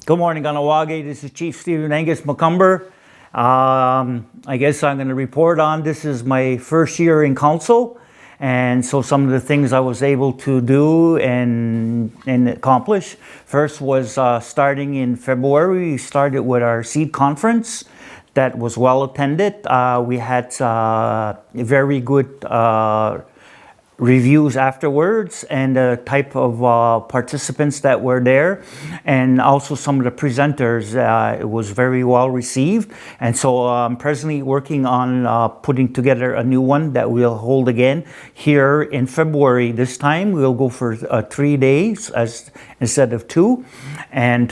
Good morning, Kahnawake. This is Chief Stephenhaienhs McComber. I guess I'm going to report on this is my first year in council, and so some of the things I was able to do and accomplish. First was starting in February. We started with our seed conference that was well attended. We had very good reviews afterwards, and the type of participants that were there, and also some of the presenters. It was very well received, and so I'm presently working on putting together a new one that we'll hold again here in February. This time we'll go for 3 days instead of 2, and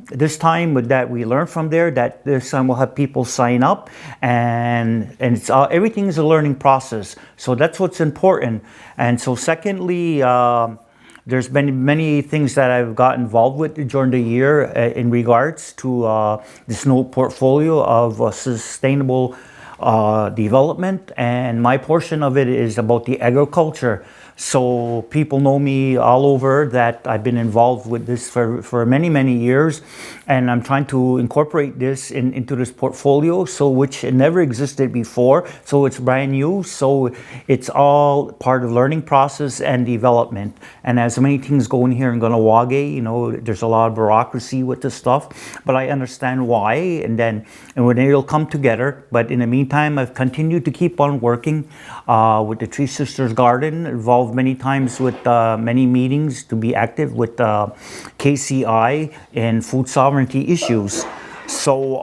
this time with that we learn from there that this time we'll have people sign up, and it's everything is a learning process, so that's what's important. And so secondly, there's been many things that I've got involved with during the year in regards to this new portfolio of sustainable development, and my portion of it is about the agriculture. So people know me all over that I've been involved with this for many years, and I'm trying to incorporate this into this portfolio, so which it never existed before, so it's brand new, so it's all part of learning process and development. And as many things go in here in Kahnawake, you know, there's a lot of bureaucracy with this stuff, but I understand why, and when it'll come together. But in the meantime, I've continued to keep on working with the Three Sisters Garden, involved many times with many meetings to be active with KCI and food sovereignty issues. So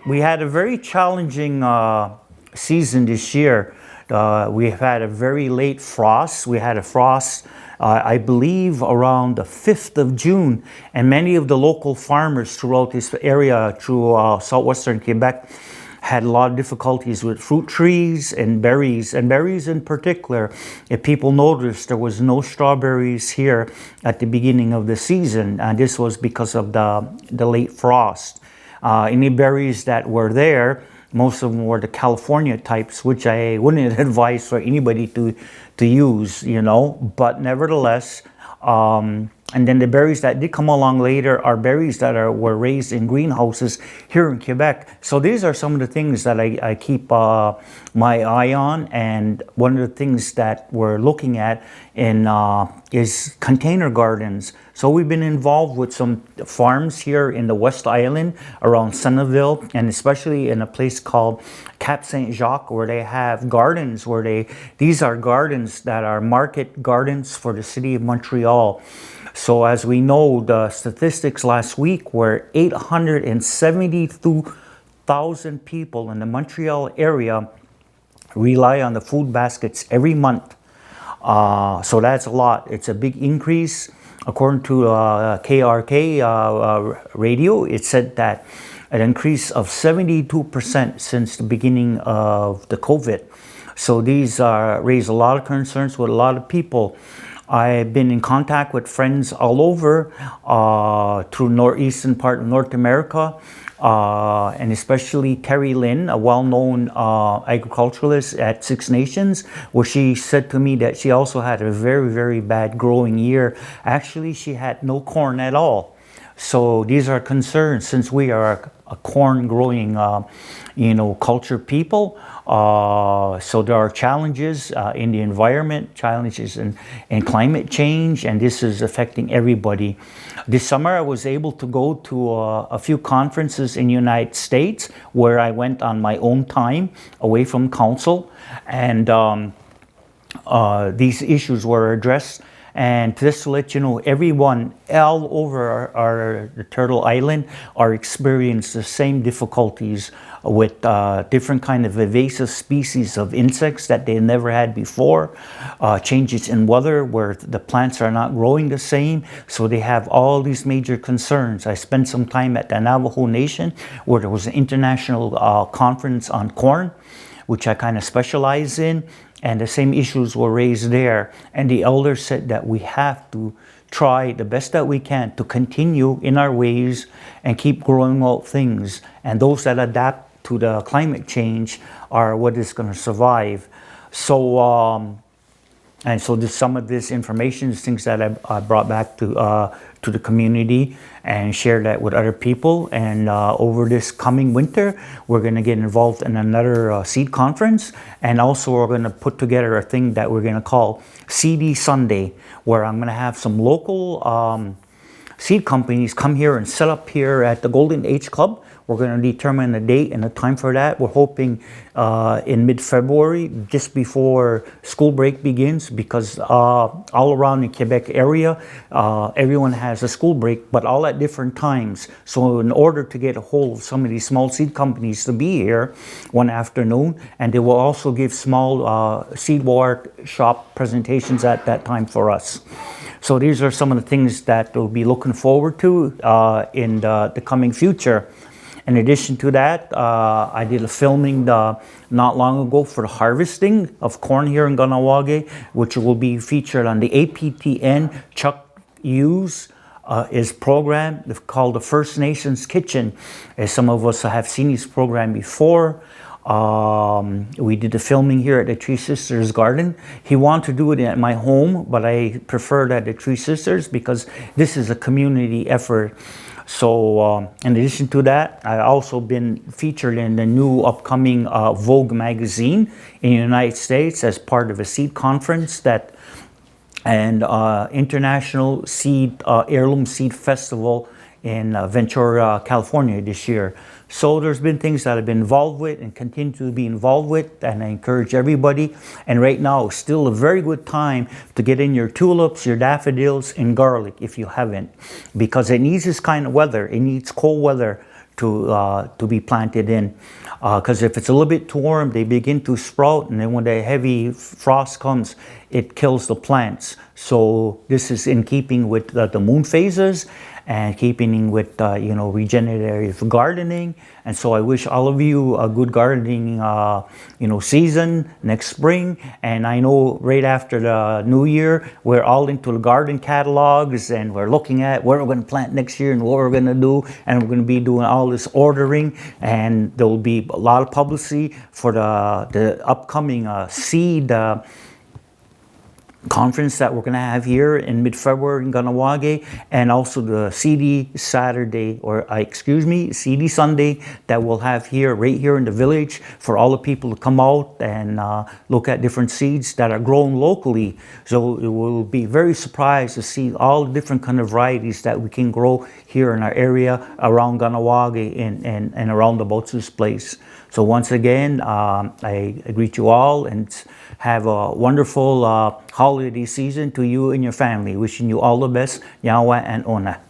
we had a very challenging season this year. We have had a very late frost. We had a frost, I believe, around the 5th of June, and many of the local farmers throughout this area, through southwestern Quebec, had a lot of difficulties with fruit trees and berries in particular. If people noticed, there was no strawberries here at the beginning of the season, and this was because of the late frost. Any berries that were there, most of them were the California types, which I wouldn't advise for anybody to use, you know, but nevertheless, and then the berries that did come along later are berries that were raised in greenhouses here in Quebec. So these are some of the things that I keep my eye on, and one of the things that we're looking at is container gardens. So we've been involved with some farms here in the West Island around Centerville, and especially in a place called Cap Saint-Jacques, where they have gardens these are gardens that are market gardens for the city of Montreal. So as we know, the statistics last week were 872,000 people in the Montreal area rely on the food baskets every month. So that's a lot. It's a big increase. According to KRK radio, it said that an increase of 72% since the beginning of the COVID. So these raise a lot of concerns with a lot of people. I've been in contact with friends all over through northeastern part of North America, and especially Terry Lynn, a well-known agriculturalist at Six Nations, where she said to me that she also had a very bad growing year. Actually, she had no corn at all. So these are concerns, since we are a corn growing culture people. So there are challenges in the environment, challenges in climate change, and this is affecting everybody. This summer I was able to go to a few conferences in the United States, where I went on my own time away from council, and these issues were addressed. And just to let you know, everyone all over the Turtle Island are experiencing the same difficulties with different kind of invasive species of insects that they never had before, changes in weather where the plants are not growing the same, so they have all these major concerns. I spent some time at the Navajo Nation, where there was an international conference on corn, which I kind of specialize in, and the same issues were raised there. And the elders said that we have to try the best that we can to continue in our ways and keep growing out things. And those that adapt to the climate change are what is going to survive. So, and so some of this information is things that I brought back to to the community and share that with other people. And over this coming winter, we're going to get involved in another seed conference. And also we're going to put together a thing that we're going to call CD Sunday, where I'm going to have some local seed companies come here and set up here at the Golden Age Club. We're going to determine the date and the time for that. We're hoping in mid-February, just before school break begins, because all around the Quebec area, everyone has a school break, but all at different times. So in order to get a hold of some of these small seed companies to be here one afternoon, and they will also give small seed workshop presentations at that time for us. So these are some of the things that we'll be looking forward to in the coming future. In addition to that, I did a filming not long ago for the harvesting of corn here in Kahnawake, which will be featured on the APTN Chuck Hughes his program called the First Nations Kitchen. As some of us have seen his program before. We did the filming here at the Three Sisters Garden. He wanted to do it at my home, but I preferred at the Three Sisters because this is a community effort. So in addition to that, I've also been featured in the new upcoming Vogue magazine in the United States as part of a seed conference and International Seed Heirloom Seed Festival in Ventura, California this year. So there's been things that I've been involved with and continue to be involved with, and I encourage everybody. And right now, it's still a very good time to get in your tulips, your daffodils, and garlic if you haven't, because it needs this kind of weather. It needs cold weather to be planted in, because if it's a little bit too warm, they begin to sprout, and then when the heavy frost comes, it kills the plants. So this is in keeping with the moon phases and keeping with regenerative gardening. And so I wish all of you a good gardening season next spring. And I know right after the new year, we're all into the garden catalogs, and we're looking at what we're going to plant next year and what we're going to do, and we're going to be doing all this ordering, and there will be a lot of publicity for the upcoming seed conference that we're going to have here in mid-February in Kahnawake, and also the CD Sunday that we'll have here, right here in the village, for all the people to come out and look at different seeds that are grown locally. So it will be very surprised to see all the different kind of varieties that we can grow here in our area around Kahnawake and around the Botsu's place. So once again, I greet you all and have a wonderful holiday season to you and your family. Wishing you all the best. Yawa and Ona.